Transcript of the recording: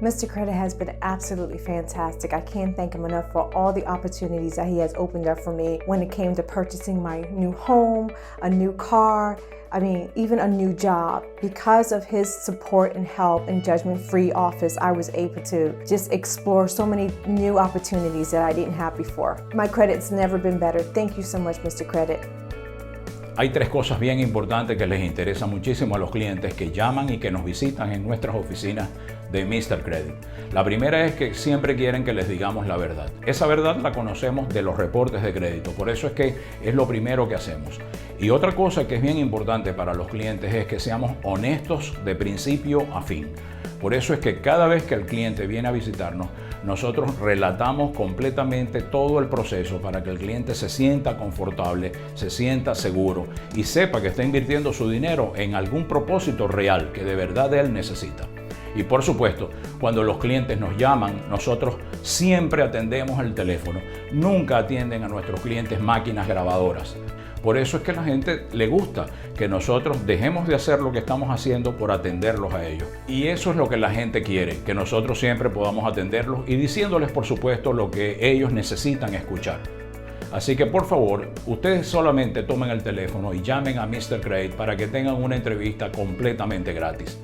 Mr. Credit has been absolutely fantastic. I can't thank him enough for all the opportunities that he has opened up for me when it came to purchasing my new home, a new car, even a new job. Because of his support and help and judgment-free office, I was able to just explore so many new opportunities that I didn't have before. My credit's never been better. Thank you so much, Mr. Credit. Hay tres cosas bien importantes que les interesan muchísimo a los clientes que llaman y que nos visitan en nuestras oficinas de Mr. Credit. La primera es que siempre quieren que les digamos la verdad. Esa verdad la conocemos de los reportes de crédito, por eso es que es lo primero que hacemos. Y otra cosa que es bien importante para los clientes es que seamos honestos de principio a fin. Por eso es que cada vez que el cliente viene a visitarnos, nosotros relatamos completamente todo el proceso para que el cliente se sienta confortable, se sienta seguro y sepa que está invirtiendo su dinero en algún propósito real que de verdad él necesita. Y por supuesto, cuando los clientes nos llaman, nosotros siempre atendemos el teléfono. Nunca atienden a nuestros clientes máquinas grabadoras. Por eso es que a la gente le gusta que nosotros dejemos de hacer lo que estamos haciendo por atenderlos a ellos. Y eso es lo que la gente quiere, que nosotros siempre podamos atenderlos y diciéndoles, por supuesto, lo que ellos necesitan escuchar. Así que por favor, ustedes solamente tomen el teléfono y llamen a Mr. Credit para que tengan una entrevista completamente gratis.